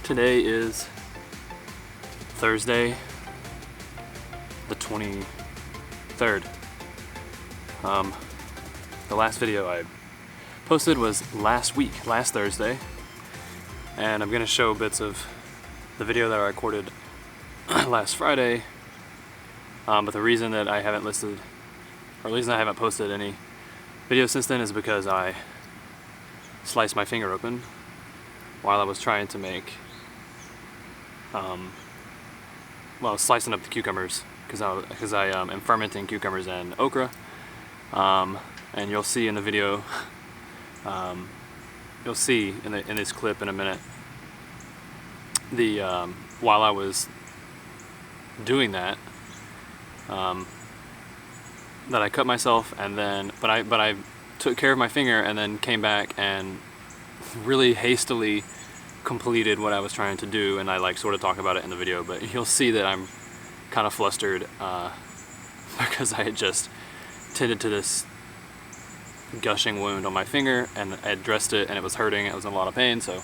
Today is Thursday, the 23rd. The last video I posted was last Thursday, and I'm gonna show bits of the video that I recorded last Friday, but the reason that I haven't listed, or the reason I haven't posted any videos since then is because I sliced my finger open while I was trying to make, well, I was slicing up the cucumbers because I am fermenting cucumbers and okra, and you'll see in the video, you'll see in this clip in a minute, the while I was doing that, that I cut myself, and then but I took care of my finger and then came back and really hastily completed what I was trying to do, and I like sort of talk about it in the video, but you'll see that I'm kind of flustered because I had just tended to this gushing wound on my finger, and I had dressed it and it was hurting, it was in a lot of pain. So,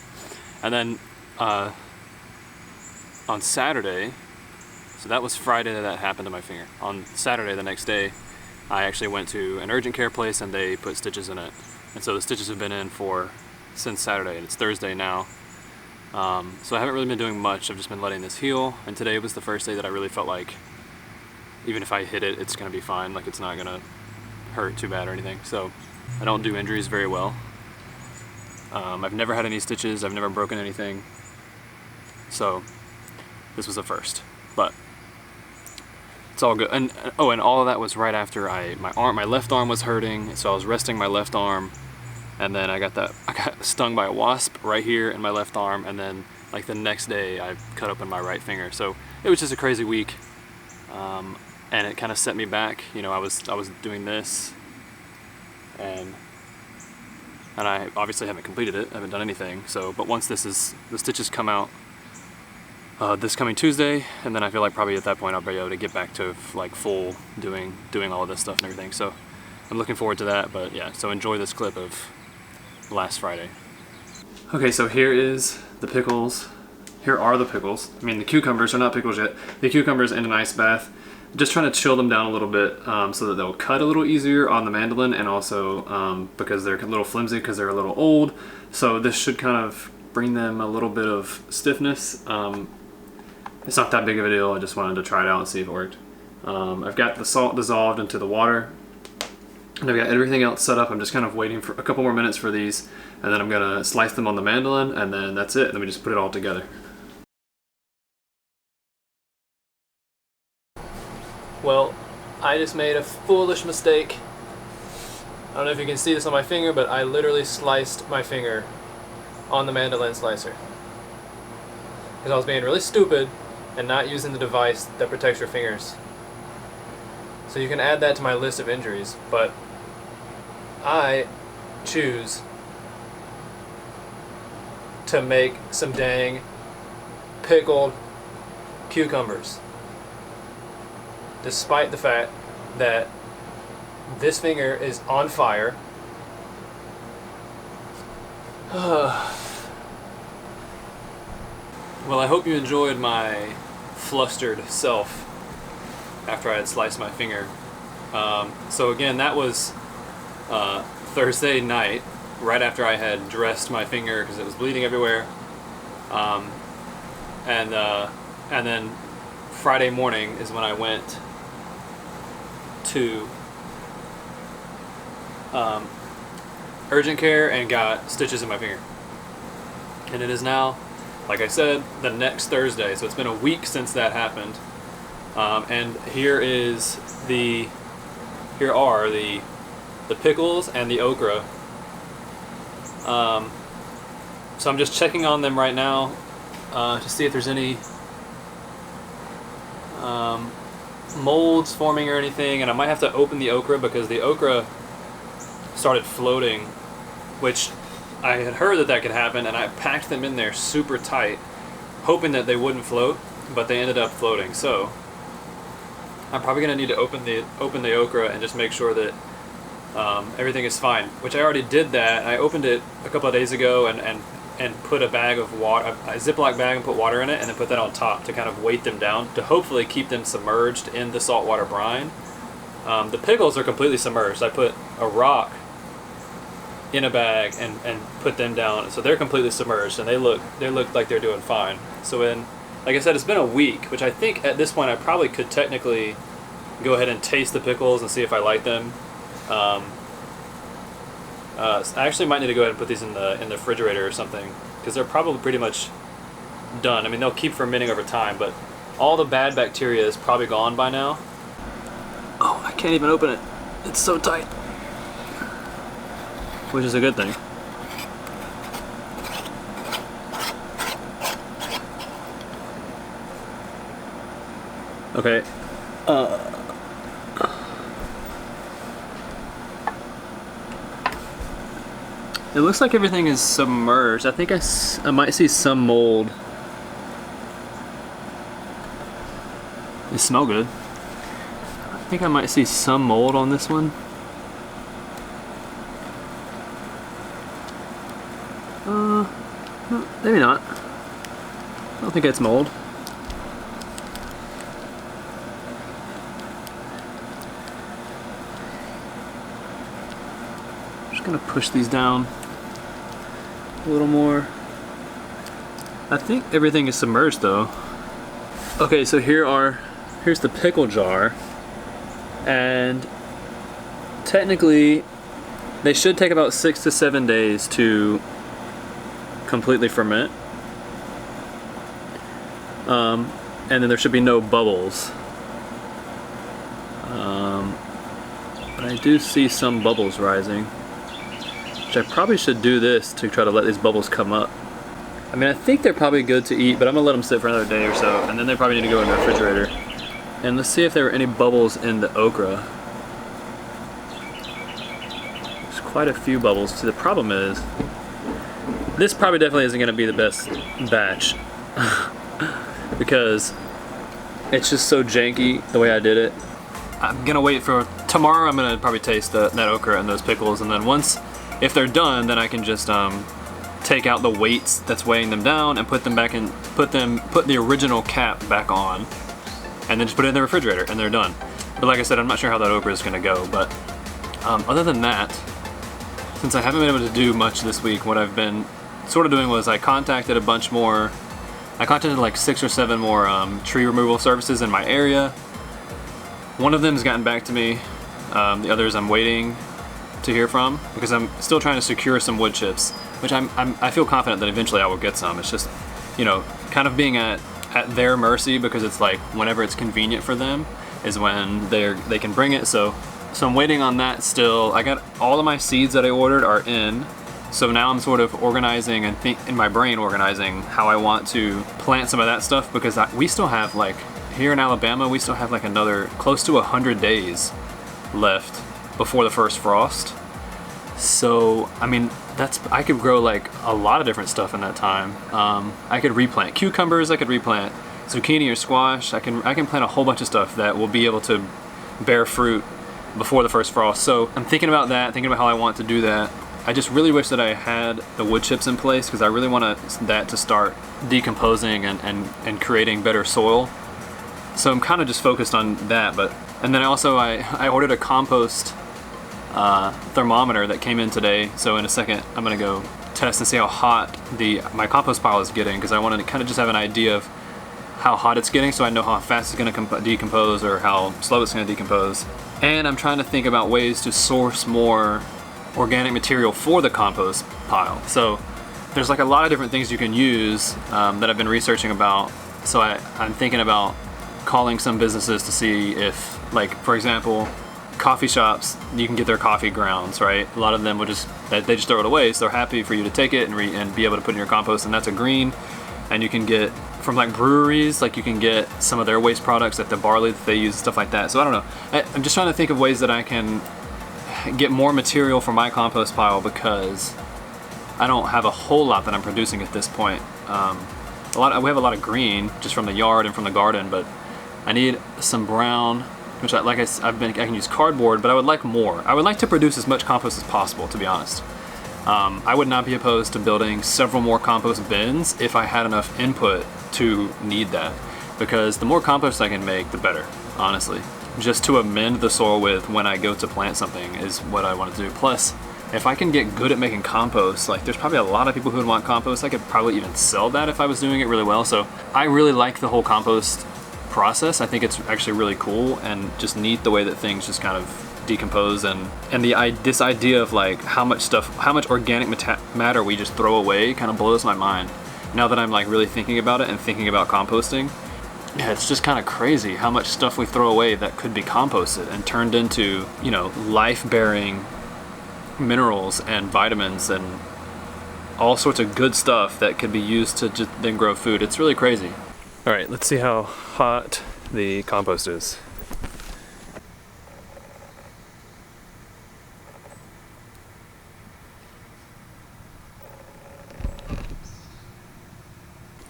and then on Saturday, so that was Friday that happened to my finger. On Saturday, the next day, I actually went to an urgent care place and they put stitches in it, and so the stitches have been in since Saturday, and it's Thursday now. So I haven't really been doing much. I've just been letting this heal, and today was the first day that I really felt like even if I hit it, it's gonna be fine. Like, it's not gonna hurt too bad or anything. So I don't do injuries very well. I've never had any stitches. I've never broken anything. So this was a first, but it's all good. And oh, and all of that was right after my left arm was hurting, so I was resting my left arm, and then I got stung by a wasp right here in my left arm, and then like the next day I cut open my right finger. So it was just a crazy week, and it kind of set me back. You know, I was doing this, and I obviously haven't completed it. I haven't done anything. So, but once the stitches come out this coming Tuesday, and then I feel like probably at that point I'll be able to get back to like full doing all of this stuff and everything. So I'm looking forward to that. But yeah, so enjoy this clip of last Friday. Okay, so here is the pickles. Here are the pickles. I mean, the cucumbers are not pickles yet. The cucumbers in an ice bath. Just trying to chill them down a little bit so that they'll cut a little easier on the mandolin, and also because they're a little flimsy because they're a little old. So this should kind of bring them a little bit of stiffness. It's not that big of a deal. I just wanted to try it out and see if it worked. I've got the salt dissolved into the water, and I've got everything else set up. I'm just kind of waiting for a couple more minutes for these, and then I'm gonna slice them on the mandolin, and then that's it. Then we just put it all together. Well, I just made a foolish mistake. I don't know if you can see this on my finger, but I literally sliced my finger on the mandolin slicer because I was being really stupid and not using the device that protects your fingers. So you can add that to my list of injuries, but I choose to make some dang pickled cucumbers, despite the fact that this finger is on fire. Well, I hope you enjoyed my flustered self after I had sliced my finger. So again, that was Thursday night, right after I had dressed my finger because it was bleeding everywhere. And then Friday morning is when I went to urgent care and got stitches in my finger. And it is now, like I said, the next Thursday, so it's been a week since that happened. And here are the pickles and the okra. So I'm just checking on them right now to see if there's any molds forming or anything, and I might have to open the okra because the okra started floating, which I had heard that could happen, and I packed them in there super tight hoping that they wouldn't float, but they ended up floating. So I'm probably gonna need to open the okra and just make sure that everything is fine, which I already did that. I opened it a couple of days ago and and put a bag of water, a Ziploc bag, and put water in it, and then put that on top to kind of weight them down to hopefully keep them submerged in the saltwater brine. The pickles are completely submerged. I put a rock in a bag and put them down, so they're completely submerged, and they look like they're doing fine. So like I said, it's been a week, which I think at this point I probably could technically go ahead and taste the pickles and see if I like them. I actually might need to go ahead and put these in the refrigerator or something, because they're probably pretty much done. I mean, they'll keep fermenting over time, but all the bad bacteria is probably gone by now. Oh, I can't even open it. It's so tight. Which is a good thing. Okay. It looks like everything is submerged. I think I might see some mold. They smell good. I think I might see some mold on this one. Maybe not. I don't think it's mold. Just gonna push these down a little more. I think everything is submerged though. Okay, so here's the pickle jar, and technically they should take about 6 to 7 days to completely ferment. And then there should be no bubbles. But I do see some bubbles rising, which I probably should do this to try to let these bubbles come up. I mean, I think they're probably good to eat, but I'm gonna let them sit for another day or so, and then they probably need to go in the refrigerator. And let's see if there were any bubbles in the okra. There's quite a few bubbles. See, the problem is, this probably definitely isn't gonna be the best batch because it's just so janky the way I did it. I'm gonna wait for tomorrow. I'm gonna probably taste that okra and those pickles, and then if they're done, then I can just take out the weights that's weighing them down and put them back in, put the original cap back on, and then just put it in the refrigerator, and they're done. But like I said, I'm not sure how that okra is gonna go, but other than that, since I haven't been able to do much this week, what I've been sort of doing was I contacted like 6 or 7 more tree removal services in my area. One of them has gotten back to me. The others I'm waiting to hear from, because I'm still trying to secure some wood chips, which I feel confident that eventually I will get some. It's just, you know, kind of being at their mercy, because it's like whenever it's convenient for them is when they can bring it. So I'm waiting on that still. I got all of my seeds that I ordered are in. So now I'm sort of organizing and in my brain organizing how I want to plant some of that stuff, because we still have, like, here in Alabama, we still have like another close to 100 days left before the first frost. So, I mean, I could grow like a lot of different stuff in that time. I could replant cucumbers, I could replant zucchini or squash. I can plant a whole bunch of stuff that will be able to bear fruit before the first frost. So I'm thinking about that, thinking about how I want to do that. I just really wish that I had the wood chips in place, because I really want that to start decomposing and creating better soil. So I'm kind of just focused on that. And then I ordered a compost thermometer that came in today. So in a second I'm gonna go test and see how hot my compost pile is getting, because I wanted to kind of just have an idea of how hot it's getting, so I know how fast it's gonna decompose or how slow it's gonna decompose. And I'm trying to think about ways to source more organic material for the compost pile. So there's like a lot of different things you can use that I've been researching about. So I'm thinking about calling some businesses to see if, like, for example, coffee shops, you can get their coffee grounds, right? A lot of them they just throw it away, so they're happy for you to take it and be able to put in your compost, and that's a green. And you can get from like breweries, like you can get some of their waste products, like the barley that they use, stuff like that. So I don't know. I'm just trying to think of ways that I can get more material for my compost pile, because I don't have a whole lot that I'm producing at this point. We have a lot of green just from the yard and from the garden, but I need some brown, which I can use cardboard, but I would like more. I would like to produce as much compost as possible, to be honest. I would not be opposed to building several more compost bins if I had enough input to need that, because the more compost I can make, the better, honestly. Just to amend the soil with when I go to plant something is what I want to do. Plus, if I can get good at making compost, like there's probably a lot of people who would want compost. I could probably even sell that if I was doing it really well. So I really like the whole compost process. I think it's actually really cool and just neat the way that things just kind of decompose, and this idea of like how much organic matter we just throw away kind of blows my mind. Now that I'm like really thinking about it and thinking about composting, yeah, it's just kind of crazy how much stuff we throw away that could be composted and turned into, you know, life-bearing minerals and vitamins and all sorts of good stuff that could be used to just then grow food. It's really crazy. All right, let's see how hot the compost is.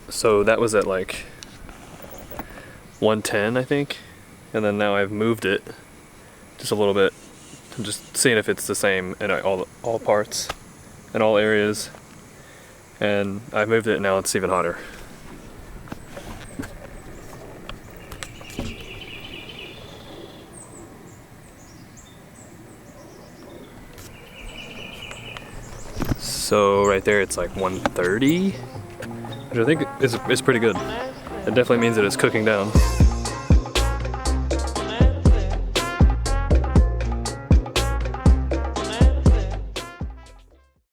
So that was at like 110, I think, and then now I've moved it just a little bit. I'm just seeing if it's the same in all parts and all areas, and I've moved it, now it's even hotter. So right there it's like 130, which I think is pretty good. It definitely means that it's cooking down.